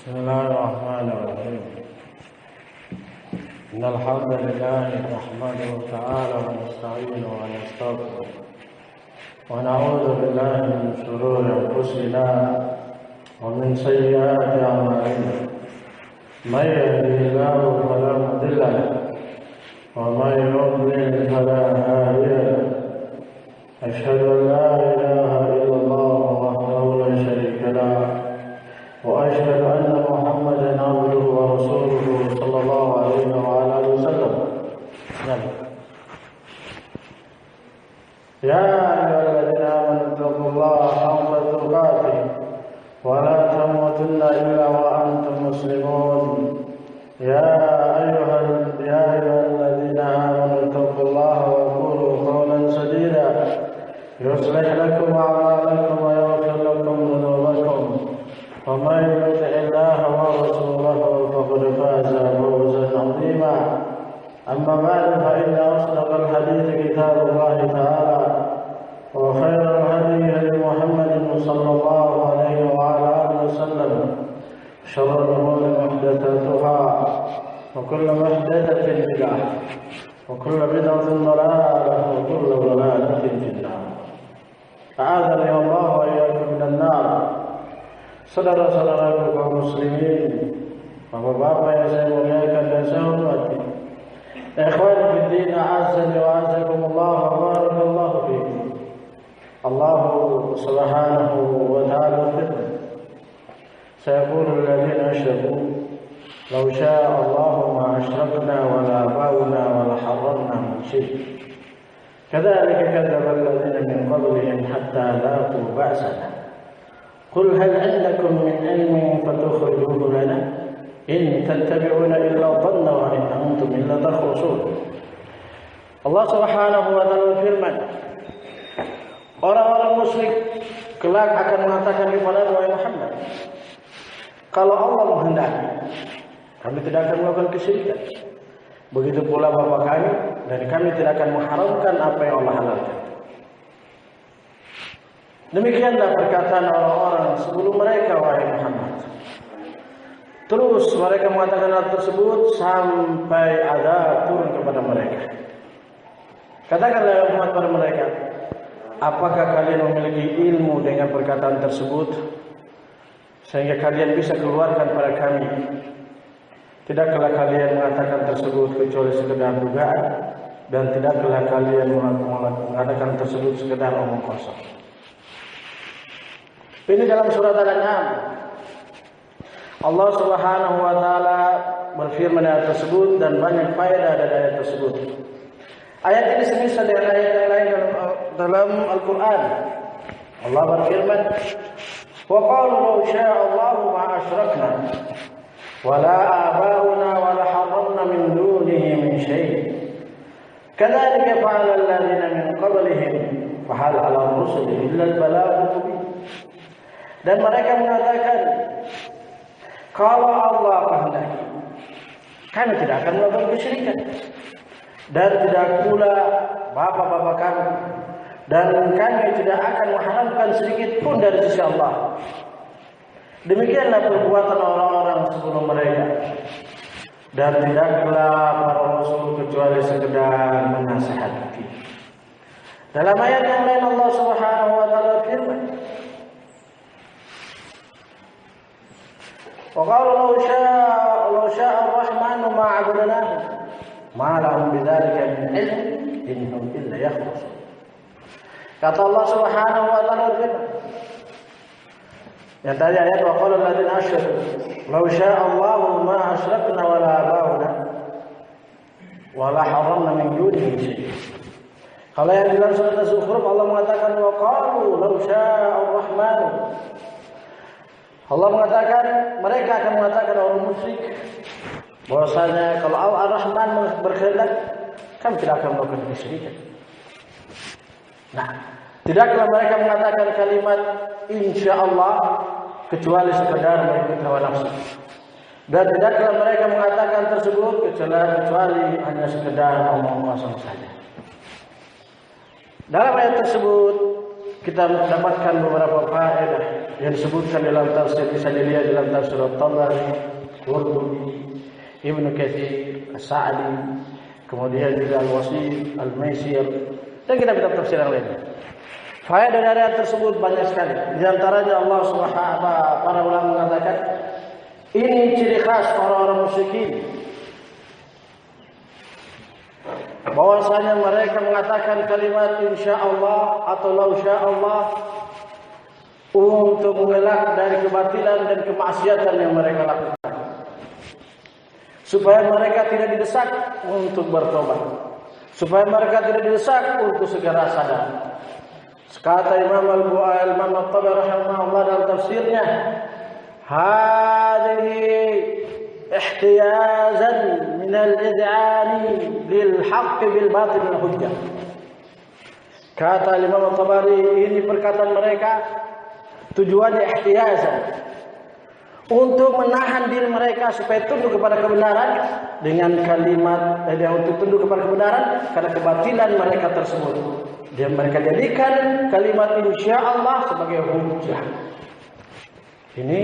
بسم الله الرحمن الرحيم. إن الحمد لله نحمده تعالى ونستعينه ونستغفره ونعوذ بالله من شرور أنفسنا ومن سيئات أعمالنا. من يهده الله فلا مضل له ومن يضلل فلا هادي له. أشهد أن لا إله إلا الله وحده لا شريك له وأشهد أن محمدا عبده ورسوله صلى الله عليه وعلى آله وسلم. يا أيها الذين آمنوا اتقوا الله حق تقاته ولا تموتن إلا وأنتم مسلمون. يا أيها الذين آمنوا اتقوا الله وقولوا قولا سديدا يصلح لكم أعمالكم ويغفر لكم ذنوبكم ومن يطع الله ورسوله فقد فاز فوزا عظيما. أما بعد فإن أصدق الحديث كتاب الله تعالى وخير الهدي هدي محمد صلى الله عليه وعلى آله وسلم. شر الأمور محدثاتها وكل محدثة بدعة وكل بدعة ضلالة وكل ضلالة في النار. أعاذني الله وإياكم من النار. Saudara-saudaraku kaum muslimin, bapak-bapak yang saya muliakan dan saya hormati, ikhwan fiddin, a'azzani wa a'azzakumullah wa barakallahu fikum. Allah subhanahu wa ta'ala firman, sayaqulu alladhina asyraku law syaa Allahu ma asyrakna wa la aba'una wa la harramna min syai'. Kadzalika kadzdzaba alladhina min qablihim hatta laqu ba'sana. قل هل عندكم من علم فتخرجوه لنا إن تتبعون إلا الظن وإن أنتم إلا تخرصون. Allah Subhanahu wa taala berfirman, orang-orang musyrik kelak akan mengatakan kepada Muhammad, kalau Allah menghendaki, kami tidak akan melakukan kesyirikan. Begitu pula bapa kami, dan kami tidak akan mengharamkan apa yang Allah halalkan. Demikianlah perkataan orang-orang sebelum mereka, wahai Muhammad. Terus mereka mengatakan hal tersebut sampai azab turun kepada mereka. Katakanlah ya Muhammad pada mereka, apakah kalian memiliki ilmu dengan perkataan tersebut sehingga kalian bisa keluarkan pada kami? Tidaklah kalian mengatakan tersebut kecuali sekedar dugaan, dan tidaklah kalian mengatakan tersebut sekedar omong kosong. Ini dalam surat Al-An'am. Allah Subhanahu wa taala berfirman ayat tersebut dan banyak faedah dari ayat tersebut. Ayat ini semisal dengan ayat yang lain dalam Al-Qur'an. Allah berfirman, "Wa qalu law syaa Allahu ma asyrakna wa la aba'una wa la harramna min dunihi min syai'. Kadzalika fa'ala alladziina min qablihim fa hal 'ala ar-rusuli illa al-balaghul mubin." Dan mereka mengatakan, kalau Allah kehendaki, kami tidak akan melakukan kesyirikan, dan tidak pula bapak-bapak kami, dan kami tidak akan mengharamkan sedikit pun dari sisi Allah. Demikianlah perbuatan orang-orang sebelum mereka, dan tidaklah para rasul kecuali sekedar menasihati. Dalam ayat yang lain Allah Subhanahu wa taala firman, وقالوا لو شاء الرحمن ما عبدناه ما لهم بذلك من علم إنهم إلا يخرصون. Kata Allah Subhanahu wa taala firman, yang tadi ayat wa qala alladziina asyraku law syaa Allahu ma asyrakna wa la aba'una wa la harramna min dunihi syai'. Kalau yang dalam surat Az-Zukhruf Allah mengatakan wa qalu law syaa ar-rahman. Allah mengatakan, mereka akan mengatakan orang musyrik bahwasanya kalau Ar-Rahman berkehendak, kami tidak akan melakukan kesyirikan. Nah, tidaklah mereka mengatakan kalimat insya Allah kecuali sekedar mengikuti hawa nafsu. Dan tidaklah mereka mengatakan tersebut kecuali hanya sekedar omong kosong saja. Dalam ayat tersebut kita mendapatkan beberapa faedah yang disebutkan dalam tafsir bisa dilihat dalam tafsir At-Tabari, Qurtubi, Ibnu Katsir, As-Sa'di, kemudian juga Al-Wasit, Al-Maisir, dan kitab-kitab tafsir yang lainnya. Faedah dari ayat tersebut banyak sekali. Di antaranya Allah Subhanahu para ulama mengatakan ini ciri khas orang-orang musyrikin, bahwasanya mereka mengatakan kalimat insyaallah atau lausyaallah untuk mengelak dari kebatilan dan kemaksiatan yang mereka lakukan, supaya mereka tidak didesak untuk bertobat, supaya mereka tidak didesak untuk segera sadar. Kata Imam At-Tabari rahimahullah dalam tafsirnya, hadhihi ihtiyazan min al-id'ani lil haqq bil batil al hujjah. Kata Imam At-Tabari, ini perkataan mereka tujuannya ihtiyazan, untuk menahan diri mereka supaya tunduk kepada kebenaran dengan kalimat untuk tunduk kepada kebenaran karena kebatilan mereka tersebut. Dan mereka jadikan kalimat insyaallah sebagai hujjah. Ini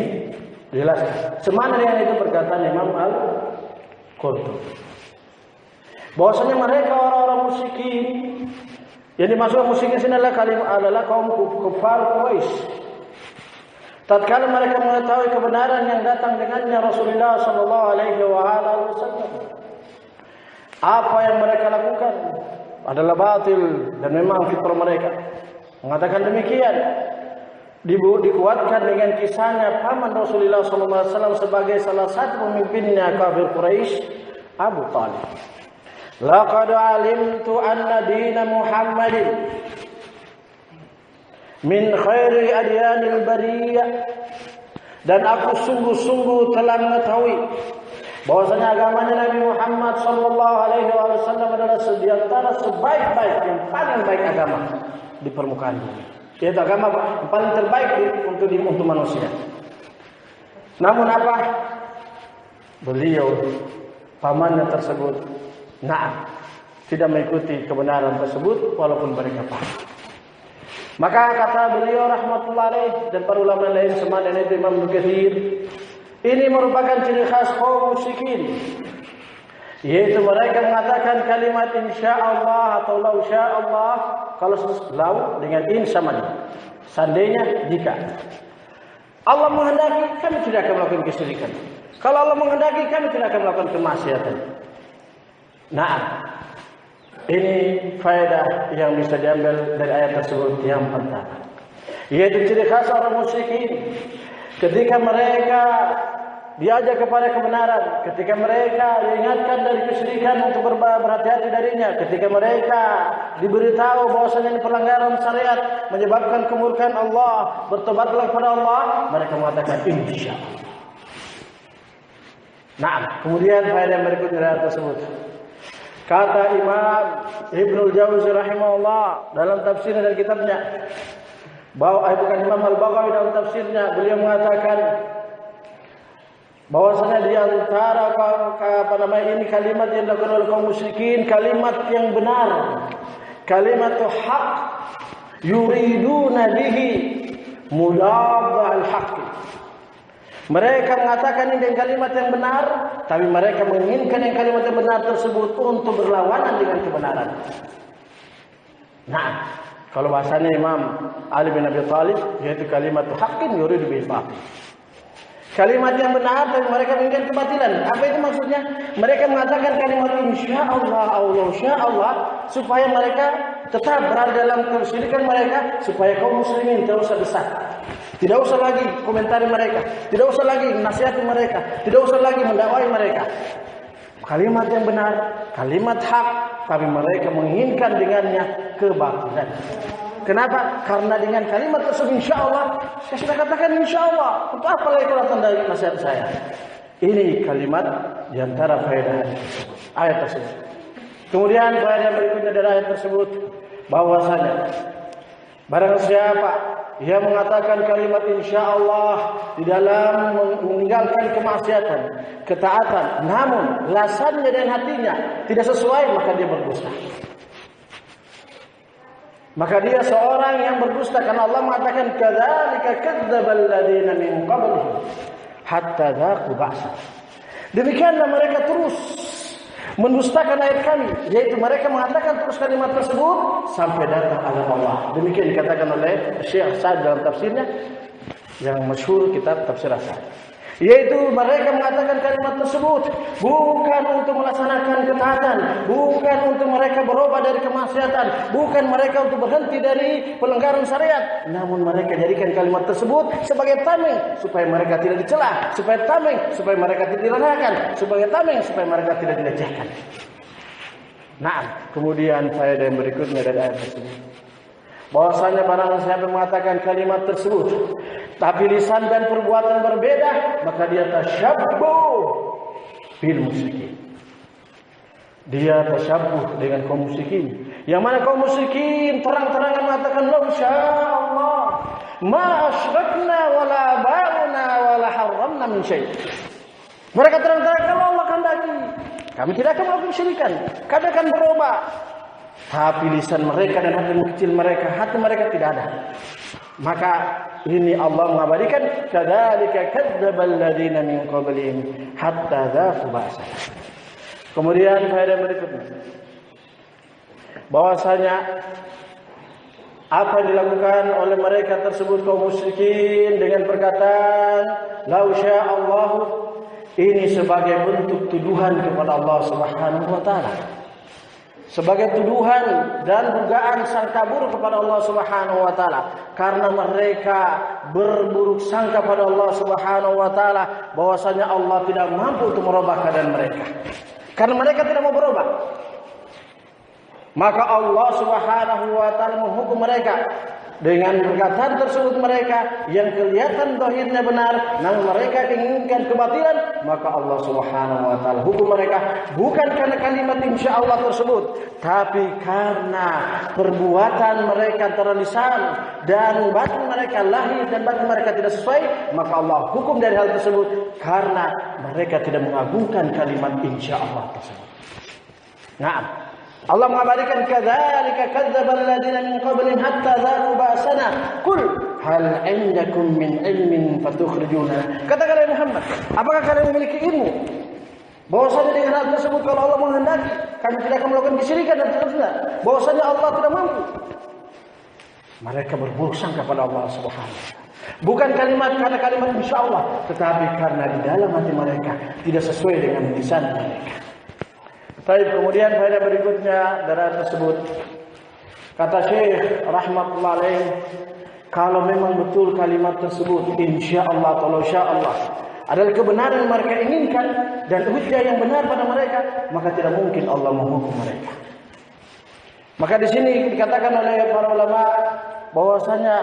jelas. Semana dengan itu perkataan Imam Al-Qurtubi, bahwasanya mereka orang-orang musyrikin. Yang dimaksud musyrikin sini adalah kaum kufar Quraisy. Tatkala mereka mengetahui kebenaran yang datang dengannya Rasulullah sallallahu alaihi wasallam, apa yang mereka lakukan adalah batil, dan memang fitrah mereka mengatakan demikian. Dikuatkan dengan kisahnya paman Rasulullah sallallahu alaihi wasallam sebagai salah satu pemimpinnya kafir Quraisy, Abu Talib. Laqad alimtu anna dina Muhammadin min khairi adyanil bariyah, dan aku sungguh-sungguh telah mengetahui bahwasanya agamanya Nabi Muhammad sallallahu alaihi wasallam adalah di antara sebaik-baik, yang paling baik agama di permukaan bumi. Yaitu agama yang paling terbaik untuk manusia. Namun apa? Beliau pamannya tersebut tidak mengikuti kebenaran tersebut walaupun mereka paham. Maka kata beliau rahmatullahi alaih dan para ulama lain semana itu Imam Ibnu Katsir, ini merupakan ciri khas kaum musyrikin, yaitu mereka mengatakan kalimat insyaallah atau lausyaallah. Kalau lau dengan in sama dia, seandainya jika Allah menghendaki, kami tidak akan melakukan kesyirikan. Kalau Allah menghendaki, kami tidak akan melakukan kemaksiatan. Ini faedah yang bisa diambil dari ayat tersebut yang pertama, yaitu ciri khas orang musyrikin. Ketika mereka diajak kepada kebenaran, ketika mereka diingatkan dari kesyirikan untuk berhati-hati darinya, ketika mereka diberitahu bahwasanya ini pelanggaran syariat menyebabkan kemurkaan Allah, bertobatlah kepada Allah, mereka mengatakan insyaallah. Kemudian faedah berikutnya dari ayat tersebut. Kata Imam Ibnul Jauzi rahimahullah dalam tafsirnya dan kitabnya, bukan Imam Al-Baghawi, dalam tafsirnya beliau mengatakan bahwasanya di antara ini kalimat yang dilakukan oleh kaum musyrikin, kalimat yang benar, kalimat haq, yuriduna bihi mudabba al-haqq. Mereka mengatakan ini dengan kalimat yang benar, tapi mereka menginginkan yang kalimat yang benar tersebut untuk berlawanan dengan kebenaran. Kalau bahasanya Imam Ali bin Abi Thalib, yaitu kalimat haqqin yuridu bil batil. Kalimat yang benar, tapi mereka menginginkan kebatilan. Apa itu maksudnya? Mereka mengatakan kalimat insyaallah Allah insyaallah supaya mereka tetap berada dalam kesyirikan mereka, supaya kaum muslimin tidak usah desak, tidak usah lagi komentari mereka, tidak usah lagi nasihati mereka, tidak usah lagi mendakwai mereka. Kalimat yang benar, kalimat hak, tapi mereka menginginkan dengannya kebatilan. Kenapa? Karena dengan kalimat tersebut insyaallah, saya sudah katakan insyaallah. Untuk apa lagi kalau tanda nasihat saya? Ini kalimat di antara faedah ayat tersebut. Kemudian faedah berikutnya dari ayat tersebut, bahwasanya barang siapa yang mengatakan kalimat insyaallah di dalam meninggalkan kemaksiatan, ketaatan, namun lasannya dan hatinya tidak sesuai, maka dia berdosa. Maka dia seorang yang berdusta karena Allah mengatakan kadzalika kadzdzabal ladzina min qablihim hatta dzaqu ba'sa. Demikianlah mereka terus mendustakan ayat kami, yaitu mereka mengatakan terus kalimat tersebut sampai datang azab Allah. Demikian dikatakan oleh Syekh Sa'd dalam tafsirnya yang masyhur kitab Tafsir As-Sa'd. Yaitu mereka mengatakan kalimat tersebut bukan untuk melaksanakan ketaatan, bukan untuk mereka berubah dari kemaksiatan, bukan mereka untuk berhenti dari pelanggaran syariat, namun mereka jadikan kalimat tersebut sebagai tameng supaya mereka tidak dicela, supaya tameng supaya mereka tidak direndahkan, sebagai tameng supaya mereka tidak dilecehkan. Nah, kemudian faedah yang berikutnya dari ayat tersebut, bahwasanya barang siapa mengatakan kalimat tersebut tapi lisan dan perbuatan berbeda, maka dia tasyabbuh bil musyrikin. Dia tasyabbuh dengan kaum musyrikin. Yang mana kaum musyrikin terang-terangan mengatakan la insyaallah ma asyrakna wala ba'una wala haramna min syai'. Mereka terang-terangan kalau Allah kehendaki, kami tidak akan melakukan syirikan, kami akan berubah. Tapi lisan mereka dan hati kecil mereka, hati mereka tidak ada. Maka ini Allah mengabadikan kadzalika kadzdzabal ladzina min qablihim hatta dzaqu ba'sa. Kemudian faedah berikutnya, bahwasanya apa yang dilakukan oleh mereka tersebut kaum musyrikin dengan perkataan lau sya'allahu, ini sebagai bentuk tuduhan kepada Allah Subhanahu wa taala, sebagai tuduhan dan dugaan sangka buruk kepada Allah Subhanahu wa taala, karena mereka berburuk sangka pada Allah Subhanahu wa taala bahwasanya Allah tidak mampu untuk merubah keadaan mereka. Karena mereka tidak mau berubah, maka Allah Subhanahu wa taala menghukum mereka dengan perkataan tersebut mereka yang kelihatan zahirnya benar, namun mereka inginkan kebatilan, maka Allah Subhanahu wa taala hukum mereka bukan karena kalimat insyaallah tersebut, tapi karena perbuatan mereka antara lisan dan batin mereka, lahir dan batin mereka tidak sesuai, maka Allah hukum dari hal tersebut karena mereka tidak mengagungkan kalimat insyaallah tersebut. Nah, Allah mengabadikan kadzalika kadzdzabal ladzina min qablihim hatta dzaqu ba'sana qul hal 'indakum min ilmin fatukhrijuna. Katakanlah Muhammad, apakah kalian memiliki ilmu bahwasanya dengan hal tersebut kalau Allah menghendaki kami tidak akan melakukan kesyirikan dan seterusnya, bahwasanya Allah tidak mampu. Mereka berburuk sangka pada Allah Subhanahu wa taala. Bukan karena kalimat insyaallah, tetapi karena di dalam hati mereka tidak sesuai dengan lisan mereka. Baik, kemudian faedah berikutnya dari ayat tersebut, kata Syekh rahmatullah alaih, kalau memang betul kalimat tersebut insyaallah atau insyaallah adalah kebenaran yang mereka inginkan dan hujjah yang benar pada mereka, maka tidak mungkin Allah menghukum mereka. Maka di sini dikatakan oleh para ulama bahwasanya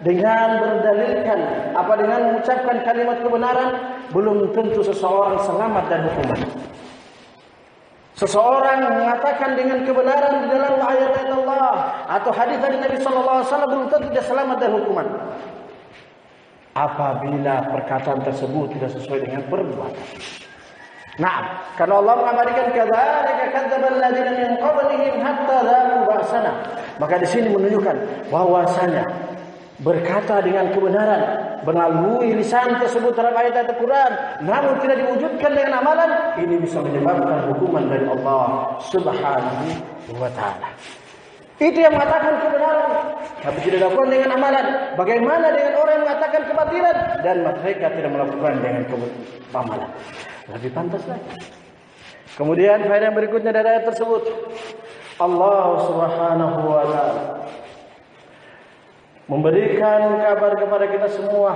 dengan berdalilkan dengan mengucapkan kalimat kebenaran belum tentu seseorang selamat dari hukuman. Seseorang mengatakan dengan kebenaran di dalam ayat-ayat Allah atau hadis dari Nabi sallallahu alaihi wasallam belum tentu dia selamat dari hukuman, apabila perkataan tersebut tidak sesuai dengan perbuatan. Nah, karena Allah mengabadikan kadzalika kadzdzabal ladzina min qablihim hatta dzaqu ba'sana, maka di sini menunjukkan bahwasanya berkata dengan kebenaran melalui lisan tersebut terhadap ayat Al-Quran, namun tidak diwujudkan dengan amalan, ini bisa menyebabkan hukuman dari Allah Subhanahu wa taala. Itu yang mengatakan kebenaran, tapi tidak dilakukan dengan amalan. Bagaimana dengan orang yang mengatakan kebatilan dan mereka tidak melakukan dengan amalan? Lebih pantas lagi. Kemudian faedah berikutnya dari ayat tersebut, Allah Subhanahu wa taala memberikan kabar kepada kita semua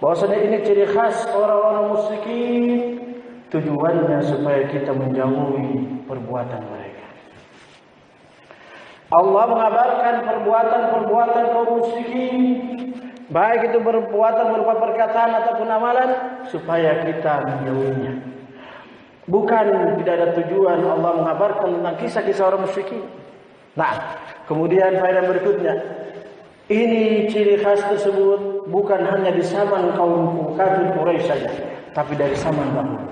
bahwasanya ini ciri khas orang-orang musyrikin, tujuannya supaya kita menjauhi perbuatan mereka. Allah mengabarkan perbuatan-perbuatan kaum musyrikin, baik itu perbuatan berupa perkataan ataupun amalan, supaya kita menjauhinya. Bukan tidak ada tujuan Allah mengabarkan tentang kisah-kisah orang musyrikin. Nah, kemudian faedah berikutnya, ini ciri khas tersebut bukan hanya di zaman kaum kafir Quraisy saja, tapi dari zaman dahulu.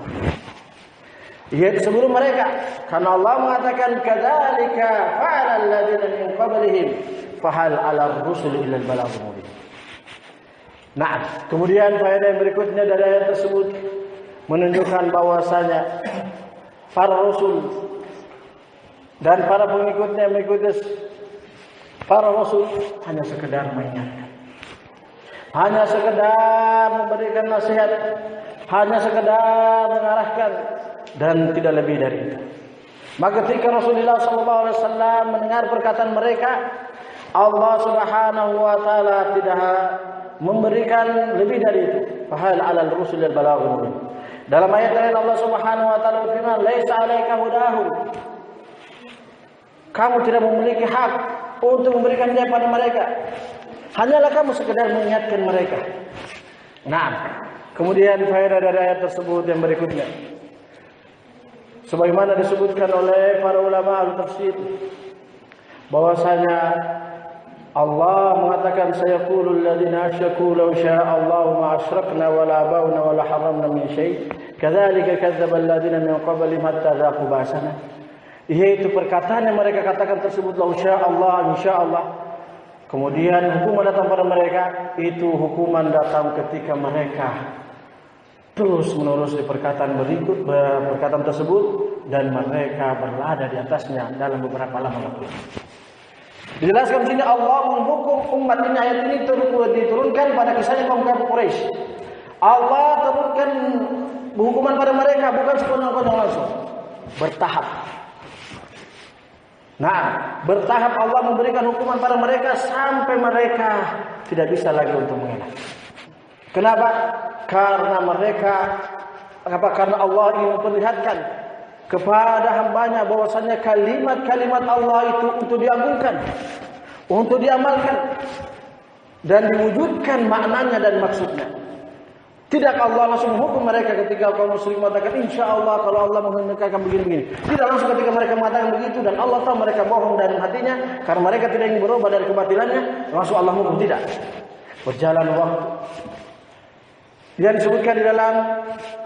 Yaitu sebelum mereka. Karena Allah mengatakan kadzalika fa'ala alladziina min qablihim fahal 'alal rusuli illal balaghul mubin. Nah, kemudian faedah yang berikutnya dari ayat tersebut menunjukkan bahwasanya para rasul dan para pengikutnya mengikuti para rasul hanya sekedar mengingatkan, hanya sekedar memberikan nasihat, hanya sekedar mengarahkan, dan tidak lebih dari itu. Maka ketika Rasulullah SAW mendengar perkataan mereka, Allah Subhanahu wa taala tidak memberikan lebih dari itu. Fahal 'alal rusul al-balaghul mubin. Dalam ayat lain Allah Subhanahu wa taala berfirman, "Laisa 'alaika hudahum." Kamu tidak memiliki hak untuk memberikan hidayah pada mereka. Hanyalah kamu sekedar mengingatkan mereka. Nah, kemudian faedah dari ayat tersebut yang berikutnya. Sebagaimana disebutkan oleh para ulama al-tafsir bahwasanya Allah mengatakan sayaqulul ladzina asyraku law syaa'a Allahu ma asyrakna wala abauna wala haramna min syai' kadzalika kadzdzaba alladzina min qablihim hatta dzaqu ba'sana. Yaitu perkataan yang mereka katakan tersebut law syaa'a Allah insyaallah. Kemudian hukuman datang pada mereka, itu hukuman datang ketika mereka terus menerus di perkataan tersebut dan mereka berada di atasnya dalam beberapa lama waktu. Dijelaskan di sini Allah menghukum umat ini, ayat ini diturunkan pada kisahnya kaum kafir Quraisy. Allah turunkan hukuman pada mereka bukan sekonyong-konyong langsung, bertahap. Nah, bertahap Allah memberikan hukuman pada mereka sampai mereka tidak bisa lagi untuk mengelak. Kenapa? Karena karena Allah ingin memperlihatkan kepada hambanya bahwasanya kalimat-kalimat Allah itu untuk diagungkan, untuk diamalkan dan diwujudkan maknanya dan maksudnya. Tidak Allah langsung menghukum mereka ketika kaum muslim mengatakan insyaallah kalau Allah menghendaki begini-begini. Tidak langsung ketika mereka mengatakan begitu dan Allah tahu mereka bohong dalam hatinya karena mereka tidak ingin berubah dari kebatilannya, langsung Allah menghukum. Tidak. Berjalan waktu. Yang disebutkan di dalam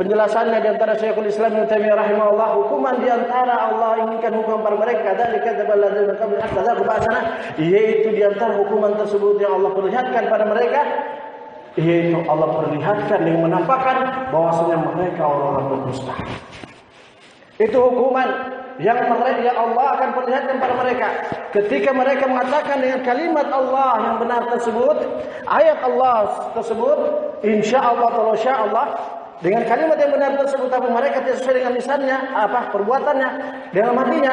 penjelasannya di antara Syekhul Islam Ibnu Taimiyah rahimahullah, hukuman di antara Allah inginkan hukuman pada mereka kadzalika dzaballadzina qabla hatta ba'sana, yaitu di antara hukuman tersebut yang Allah perlihatkan pada mereka, yaitu Allah perlihatkan dengan menampakkan bahwasanya mereka orang-orang berdusta. Itu hukuman yang Allah akan perlihatkan pada mereka ketika mereka mengatakan dengan kalimat Allah yang benar tersebut, ayat Allah tersebut, insyaallah atau insyaallah, dengan kalimat yang benar tersebut tapi mereka tidak sesuai dengan lisannya, perbuatannya, dalam hatinya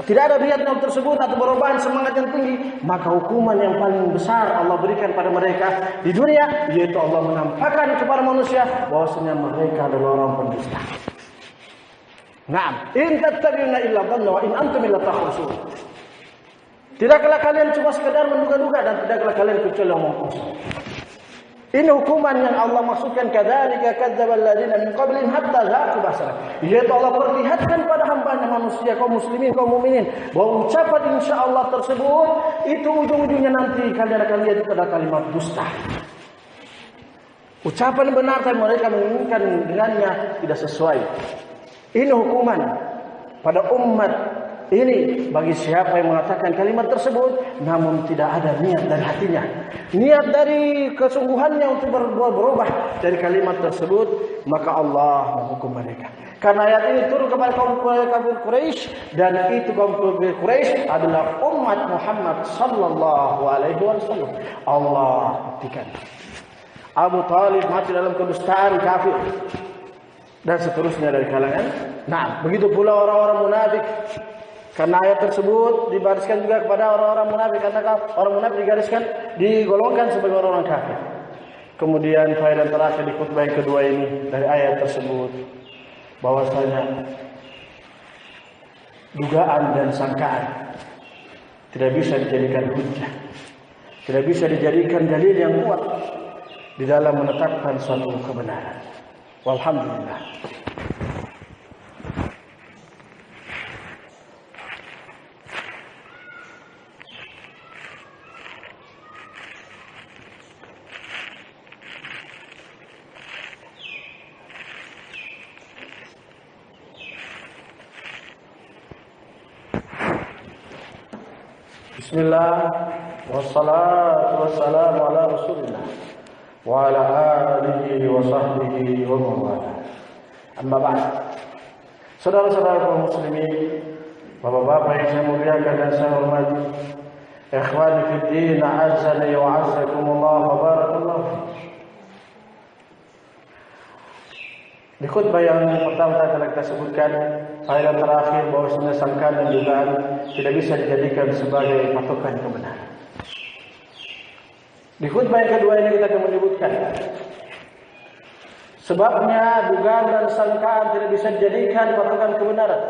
tidak ada niat tersebut atau perubahan semangat yang tinggi, maka hukuman yang paling besar Allah berikan pada mereka di dunia, yaitu Allah menampakkan kepada manusia bahwasanya mereka adalah orang pendusta. Naam, in tattabi'una illa dhanna wa in antum illa takhrusun. Tidaklah kalian cuma sekedar menduga-duga dan tidaklah kalian kecuali omong kosong. Ini hukuman yang Allah maksudkan kadzalika kadzdzabal ladzina min qablihim hatta dzaqu ba'sana. Yaitu Allah perlihatkan pada hamba-Nya manusia kaum muslimin kaum mukminin bahwa ucapan insyaallah tersebut itu ujung-ujungnya nanti kalian akan lihat itu adalah kalimat dusta. Ucapan benar tapi mereka menginginkan dengannya tidak sesuai. Ini hukuman pada umat ini bagi siapa yang mengatakan kalimat tersebut namun tidak ada niat dari hatinya, niat dari kesungguhannya untuk berubah dari kalimat tersebut, maka Allah menghukum mereka. Karena ayat ini turun kepada kaum kafir Quraisy dan itu kaum kafir Quraisy adalah umat Muhammad sallallahu alaihi wasallam. Allah buktikan Abu Talib mati dalam kedustaan, kafir dan seterusnya dari kalangan. Nah, begitu pula orang-orang munafik. Karena ayat tersebut dibariskan juga kepada orang-orang munafik, karena orang munafik digolongkan sebagai orang-orang kafir. Kemudian faedah terakhir di khutbah yang kedua ini dari ayat tersebut bahwasanya dugaan dan sangkaan tidak bisa dijadikan hujjah, tidak bisa dijadikan dalil yang kuat di dalam menetapkan suatu kebenaran. Walhamdulillah. Bismillah, wassalatu wassalamu ala rasulillah wa ala alihi wa sahbihi wa mawala. Amma ba'd. Saudara-saudara kaum muslimin, bapak-bapak yang saya muliakan dan saya hormati, ikhwani fid din, a'azzani wa a'azzakumullah wa barakallahu fiik. Di khutbah yang pertama telah kita sebutkan faedah terakhir bahwasanya sangkaan dan dugaan tidak bisa dijadikan sebagai patokan kebenaran. Di khutbah yang kedua ini kita akan menyebutkan sebabnya dugaan dan sangkaan tidak bisa dijadikan patokan kebenaran,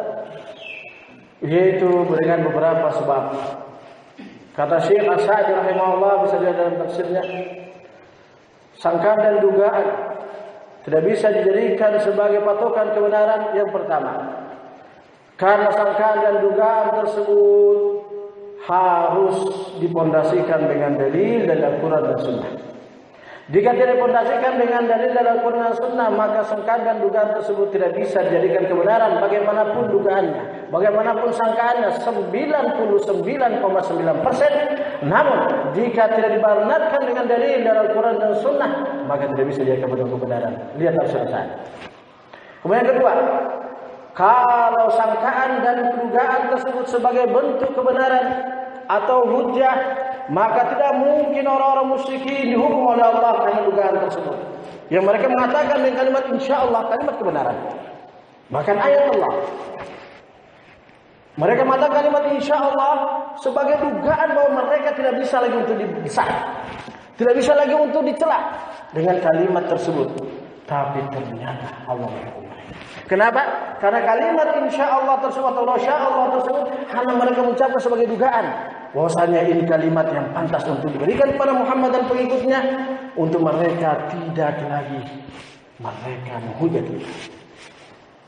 yaitu dengan beberapa sebab. Kata Syekh As-Sa'di rahimahullah, bisa dilihat dalam tafsirnya, sangkaan dan dugaan tidak bisa dijadikan sebagai patokan kebenaran. Yang pertama, karena sangkaan dan dugaan tersebut harus dipondasikan dengan dalil dari Al-Quran dan Sunnah. Jika tidak dipondasikan dengan dalil dari Al-Quran dan Sunnah, maka sangkaan dan dugaan tersebut tidak bisa dijadikan kebenaran, bagaimanapun dugaannya, bagaimanapun sangkaannya 99,9%. Namun jika tidak dibenarkan dengan dalil dari Al-Quran dan Sunnah, maka tidak bisa dijadikan kebenaran. Lihat tafsir saya. Kemudian kedua, kalau sangkaan dan dugaan tersebut sebagai bentuk kebenaran atau hujjah, maka tidak mungkin orang-orang musyrikin dihukum oleh Allah karena dugaan tersebut. Yang mereka mengatakan dengan kalimat insyaallah, kalimat kebenaran. Bahkan ayat Allah, mereka mengatakan kalimat insyaallah sebagai dugaan bahwa mereka tidak bisa lagi untuk dibesar, tidak bisa lagi untuk dicela dengan kalimat tersebut. Tapi ternyata Allah menghukum mereka. Kenapa? Karena kalimat insyaallah tersebut atau insyaallah tersebut hanya mereka mengucapkan sebagai dugaan bahwasanya ini kalimat yang pantas untuk diberikan kepada Muhammad dan pengikutnya, untuk mereka tidak lagi mereka menghujat.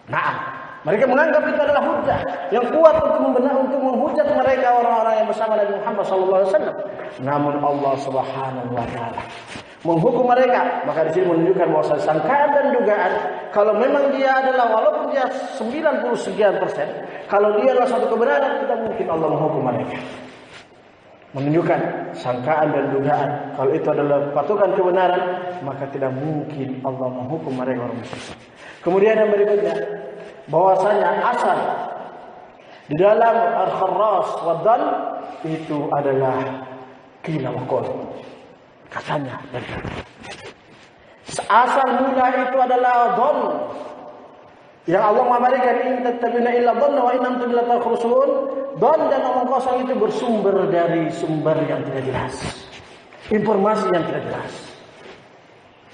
Nah, mereka menganggap itu adalah hujah yang kuat untuk menghujat mereka orang-orang yang bersama Nabi Muhammad SAW. Namun Allah Subhanahu wa taala menghukum mereka. Maka di sini menunjukkan bahwa sangkaan dan dugaan, kalau memang dia adalah, walaupun dia 90 sekian persen, kalau dia adalah satu kebenaran, tidak mungkin Allah menghukum mereka. Menunjukkan sangkaan dan dugaan, kalau itu adalah patokan kebenaran, maka tidak mungkin Allah menghukum mereka orang musyrik. Kemudian yang berikutnya, bahwasanya asal di dalam al-kharras wa dhan itu adalah qila wa qal, katanya dan asal mula itu adalah dhan yang Allah memberikan, in tattabi'una illa dhanna wa in antum la takhrusun. Dhan dan omong kosong itu bersumber dari sumber yang tidak jelas, informasi yang tidak jelas,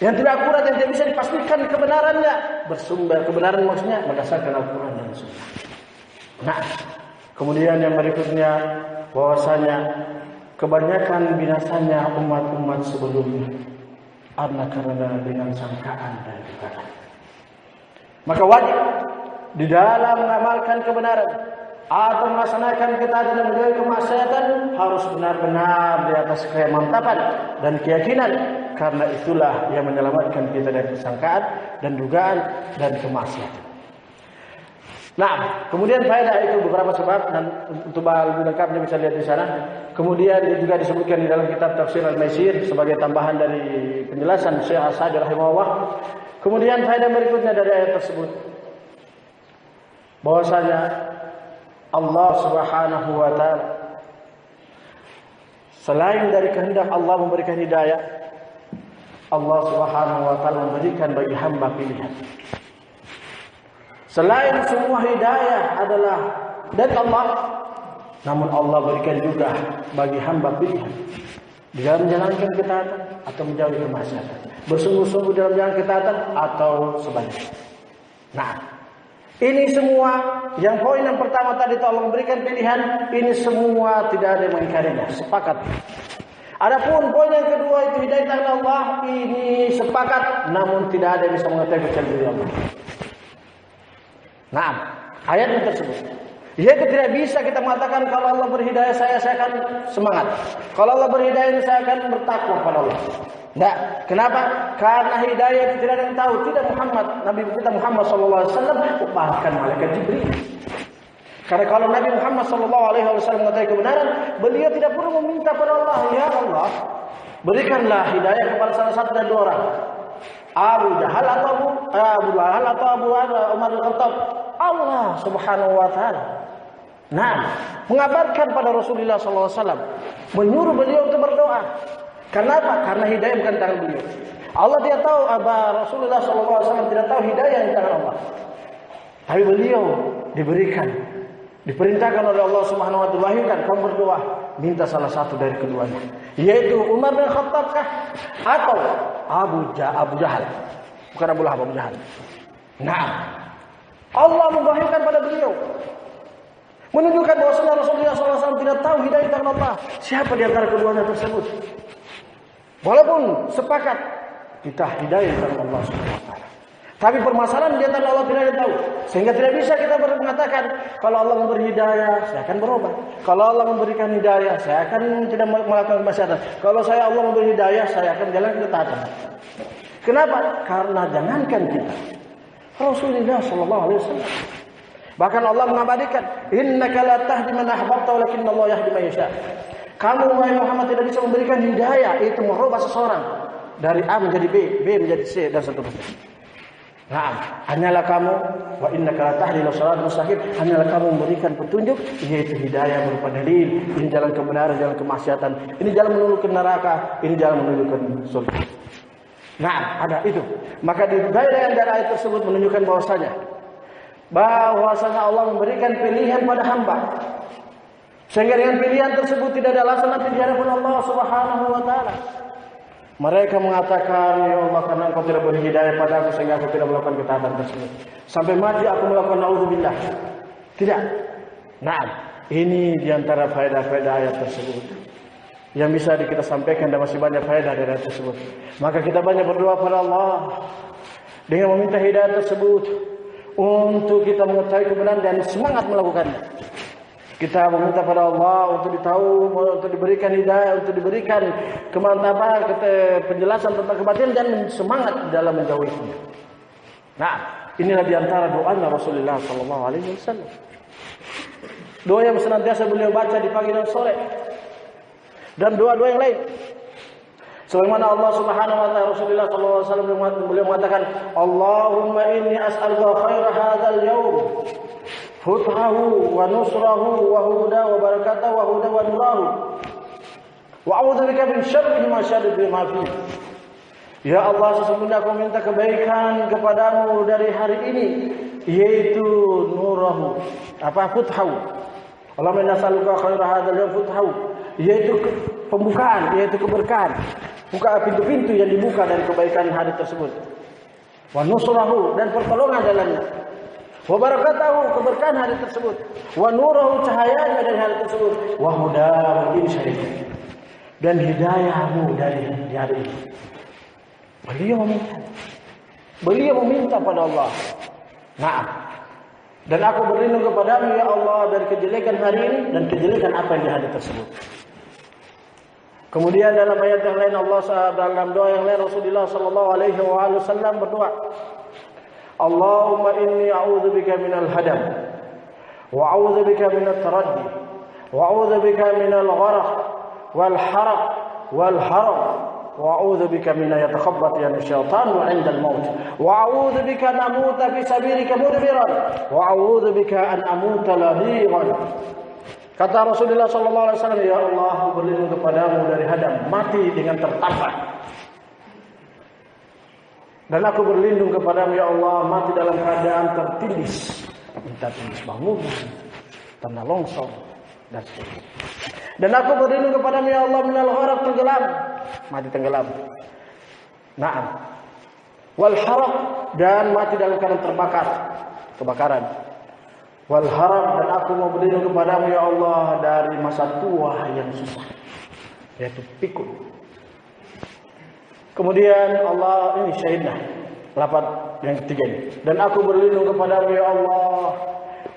yang tidak akurat, yang tidak bisa dipastikan kebenarannya. Bersumber kebenaran maksudnya berdasarkan Al-Quran dan Sunnah. Nah, kemudian yang berikutnya, bahwasanya kebanyakan binasanya umat-umat sebelumnya adalah karena dengan sangkaan dan dugaan. Maka wajib di dalam mengamalkan kebenaran atau melaksanakan ketaatan dan menjauhi kemaksiatan harus benar-benar di atas kemantapan dan keyakinan, karena itulah yang menyelamatkan kita dari sangkaan dan dugaan dan kemaksiatan. Nah, kemudian faedah itu beberapa sebab, dan untuk lebih lengkapnya bisa lihat di sana. Kemudian juga disebutkan di dalam kitab Tafsir Al-Maisir sebagai tambahan dari penjelasan Syekh As-Sa'di rahimahullah. Kemudian faedah berikutnya dari ayat tersebut, bahwasanya Allah Subhanahu wa taala selain dari kehendak Allah memberikan hidayah, Allah Subhanahu wa taala memberikan bagi hamba pilihan. Selain semua hidayah adalah dari Allah, namun Allah berikan juga bagi hamba pilihan di dalam menjalankan ketaatan atau menjauhi kemaksiatan, bersungguh-sungguh dalam jalan ketaatan atau sebaliknya. Nah, ini semua, yang poin yang pertama tadi itu Allah memberikan pilihan, ini semua tidak ada yang mengingkarinya, sepakat. Adapun poin yang kedua itu hidayah dari Allah, ini sepakat, namun tidak ada yang bisa mengetahui kecuali Allah. Nah, ayat yang tersebut, yaitu tidak bisa kita mengatakan kalau Allah berhidayah saya akan semangat, kalau Allah berhidayah saya akan bertakwa kepada Allah. Tidak. Kenapa? Karena hidayah itu tidak ada yang tahu, tidak Muhammad, Nabi kita Muhammad SAW, bahkan malaikat Jibril. Karena kalau Nabi Muhammad SAW mengetahui kebenaran, beliau tidak perlu meminta pada Allah, ya Allah, berikanlah hidayah kepada salah satu dari dua orang, Abu Jahal atau Abu Umar bin Khattab. Allah Subhanahu wa taala mengabarkan pada Rasulullah SAW, menyuruh beliau untuk berdoa. Kenapa? Karena hidayah bukan tangan beliau. Allah tidak tahu, Rasulullah SAW tidak tahu hidayah di tangan Allah. Tapi beliau diperintahkan oleh Allah Subhanahu wa taala, wahyukan kamu berdoa, minta salah satu dari keduanya, yaitu Umar bin Khattab kah atau Abu Jahal. Bukan Abu Lahab, Abu Jahal. Allah memwahyukan pada beliau, menunjukkan bahwa Rasulullah SAW tidak tahu hidayah dari Allah. Siapa di antara keduanya tersebut? Walaupun sepakat kita hidayah dari Allah Subhanahu wa taala, tapi permasalahan di antara Allah tidak tahu, sehingga tidak bisa kita mengatakan kalau Allah memberi hidayah, saya akan berobat. Kalau Allah memberikan hidayah, saya akan tidak melakukan maksiat. Kalau Allah memberi hidayah, saya akan jalan ketaatan. Kenapa? Karena jangankan kita, Rasulullah SAW. Bahkan Allah mengabadikan, innaka la tahdi man ahbabta walakinna Allah yahdi man yasha. Kamu wahai Muhammad tidak bisa memberikan hidayah, itu merubah seseorang dari A menjadi B, B menjadi C dan seterusnya. Hanyalah kamu wa innaka la tahdi ila siratal mustaqim, hanyalah kamu memberikan petunjuk, yaitu hidayah berupa dalil. Ini jalan kebenaran, jalan kemaksiatan. Ini jalan menuju ke neraka, ini jalan menuju ke surga. Ada itu. Maka di daerah ayat tersebut menunjukkan bahwasanya Allah memberikan pilihan pada hamba. Sehingga dengan pilihan tersebut tidak ada alasan nanti di hadapan Allah Subhanahu wa taala. Mereka mengatakan, ya Allah, karena Engkau tidak beri hidayah padaku sehingga aku tidak melakukan ketaatan tersebut. Sampai mati aku melakukan naudzubillah. Tidak. Ini diantara faedah-faedah ayat tersebut yang bisa kita sampaikan, dan masih banyak faedah dari ayat tersebut. Maka kita banyak berdoa pada Allah dengan meminta hidayah tersebut untuk kita mengetahui kebenaran dan semangat melakukannya. Kita meminta pada Allah untuk untuk diberikan hidayah, untuk diberikan kemantapan, penjelasan tentang kebatilan dan semangat dalam menjauhinya. Inilah diantara doanya Rasulullah SAW. Doa yang senantiasa beliau baca di pagi dan sore, dan doa-doa yang lain. Sebagaimana Allah Subhanahu wa taala, Rasulullah SAW beliau mengatakan, Allahumma inni as'aluka khaira hadzal yaum, futhahu wa nusrahu wa huda wa barakatahu wa huda wa nurahu, wa a'udzubika min syarri ma syarri ma fi. Ya Allah, sesungguhnya aku minta kebaikan kepadamu dari hari ini, yaitu nurahu, futhahu. Allahumma inna as'aluka khaira hadzal yaum, futhahu, yaitu pembukaan, yaitu keberkahan. Buka pintu-pintu yang dibuka dari kebaikan hari tersebut. Wa nusrahu, dan pertolongan dalamnya. Wa barakatahu, keberkahan hari tersebut. Wa nurahu, cahayanya dari hari tersebut. Wa hudahu, dan hidayahmu dari hari ini. Beliau meminta pada Allah. Dan aku berlindung kepadamu ya Allah dari kejelekan hari ini dan kejelekan apa yang di hari tersebut. Kemudian dalam ayat yang lain dalam doa yang lain Rasulullah SAW berdoa, Allahumma inni a'udzubika minal hadam, wa a'udzubika minat taraddi, wa a'udzubika minal gharq wal haraq wal haram, wa a'udzubika min yatakhabbat ya syaitan 'inda al-maut, wa a'udzubika an amuta fi sabilika mudbiran, wa a'udzubika an amuta lahiqan. Kata Rasulullah SAW, ya Allah, aku berlindung kepadamu dari hadam, mati dengan tertabrak. Dan aku berlindung kepadamu ya Allah, mati dalam keadaan tertindis, entah tindis bangunan, tanah longsor, dan sebagainya. Dan aku berlindung kepadamu ya Allah minal gharq, tenggelam, mati tenggelam. Wal haraq, dan mati dalam keadaan terbakar, kebakaran. Wal haram, dan aku mau berlindung kepadamu ya Allah dari masa tua yang susah, yaitu pikun. Kemudian Allah ini syahidna, lafaz yang ketiga ini. Dan aku berlindung kepadamu ya Allah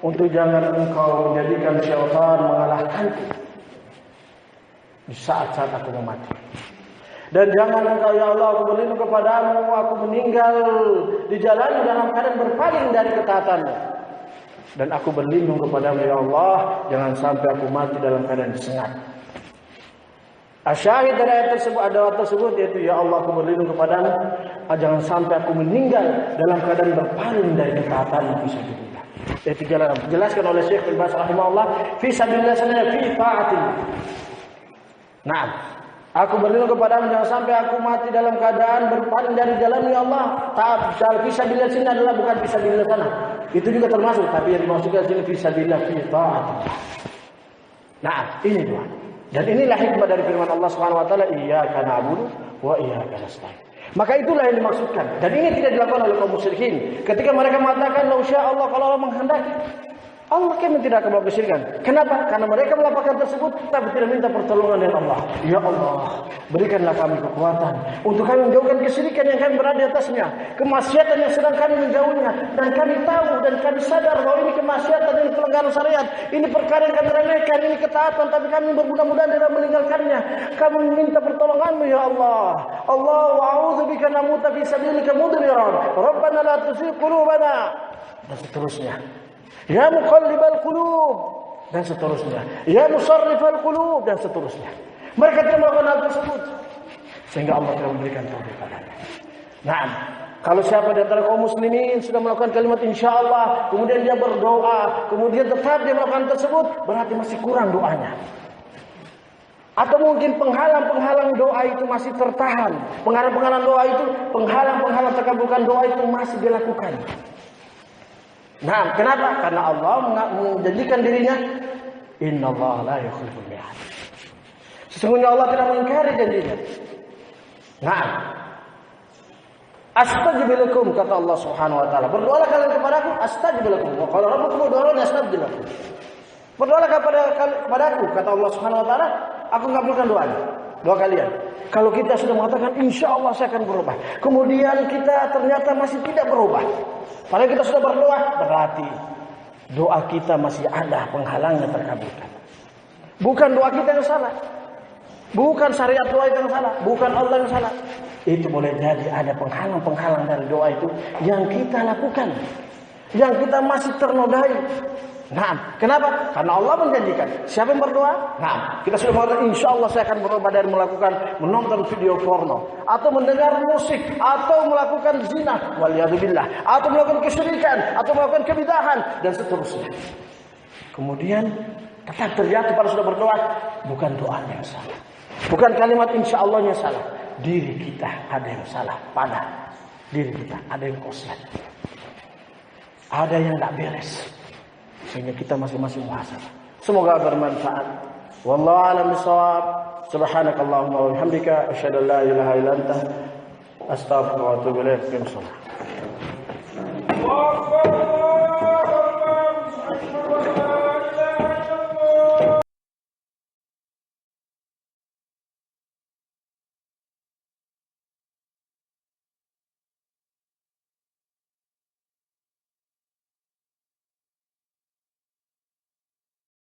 untuk jangan engkau menjadikan syaitan mengalahkanku di saat-saat aku mau mati. Dan jangan engkau ya Allah, aku berlindung kepadamu, aku meninggal di jalan dalam keadaan berpaling dari ketaatanmu. Dan aku berlindung kepadamu ya Allah, jangan sampai aku mati dalam keadaan disengat. Asyahid dari ayat tersebut yaitu ya Allah, aku berlindung kepadamu, jangan sampai aku meninggal dalam keadaan berpaling dari ketaatan fisabilillah. Yaitu jalan dijelaskan oleh Syekh bin Baz rahimahullah, fisabilillah sananya fi taatillah. Nah, aku berlindung kepadamu jangan sampai aku mati dalam keadaan berpaling dari jalan ya Allah. Taat fisabilillah sini adalah bukan fisabilillah sana. Itu juga termasuk, tapi yang dimaksudkan sini fisabilillah fi taatillah. Nah, ini dua. Dan inilah hikmah dari firman Allah Subhanahu wa taala, iyyaka na'budu wa iyyaka nasta'in. Maka itulah yang dimaksudkan. Dan ini tidak dilakukan oleh kaum musyrikin. Ketika mereka mengatakan la insya Allah, kalau Allah menghendaki, Allah kan tidak akan melakukan kesyirikan. Kenapa? Karena mereka melakukan tersebut tapi tidak minta pertolongan dari Allah. Ya Allah, berikanlah kami kekuatan untuk kami menjauhkan kesyirikan yang kami berada di atasnya, kemaksiatan yang sedang kami menjauhnya, dan kami tahu dan kami sadar bahwa ini kemaksiatan, ini pelanggaran syariat, ini perkara yang kami remehkan, ini ketaatan, tapi kami bermudah-mudahan tidak meninggalkannya. Kami minta pertolonganmu ya Allah. Allah wa'udzubika namuta fi sabilika mudbiran. Rabbana la tuzigh qulubana. Dan seterusnya. Ya muqallibal qulub, dan seterusnya. Ya musarrifal qulub, dan seterusnya. Mereka tidak melakukan hal tersebut sehingga Allah telah memberikan taufik padanya. Nah, kalau siapa di antara kaum muslimin sudah melakukan kalimat insyaallah, kemudian dia berdoa, kemudian tetap dia melakukan tersebut, berarti masih kurang doanya. Atau mungkin penghalang-penghalang doa itu masih tertahan. Penghalang-penghalang doa itu, penghalang-penghalang terkabulkan doa itu masih dilakukan. Nah, kenapa? Karena Allah menjanjikan dirinya, innallaha la yukhliful mi'ad. Sesungguhnya Allah tidak mengingkari janjinya. Nah, astajib lakum, kata Allah Subhanahu wa taala. Berdoalah kalian kepadaku, astajib lakum. Wa qala rabbukum ud'uuni astajib lakum. Berdoalah kepadaku, kata Allah Subhanahu wa taala, aku ngabulkan doa kalian. Kalau kita sudah mengatakan insyaallah saya akan berubah, kemudian kita ternyata masih tidak berubah, padahal kita sudah berdoa, berarti doa kita masih ada penghalangnya terkabulkan. Bukan doa kita yang salah, bukan syariat doa itu yang salah, bukan Allah yang salah. Itu boleh jadi ada penghalang-penghalang dari doa itu yang kita lakukan, yang kita masih ternodai. Nah, kenapa? Karena Allah menjanjikan. Siapa yang berdoa? Nah, kita sudah mengatakan insyaallah saya akan berubah dari melakukan menonton video porno, atau mendengar musik, atau melakukan zina, waliyadzubillah, atau melakukan kesyirikan, atau melakukan kebidahan, dan seterusnya. Kemudian tetap terjatuh pada sudah berdoa, bukan doanya yang salah, bukan kalimat insyaallah-nya salah, diri kita ada yang salah, pada diri kita ada yang koslet, ada yang tidak beres, sehingga kita masing-masing muhasabah. Semoga bermanfaat. Wallahu a'lam bishawab. Subhanakallahumma wa bihamdika asyhadu an la ilaha illa anta astaghfiruka wa atubu ilaik.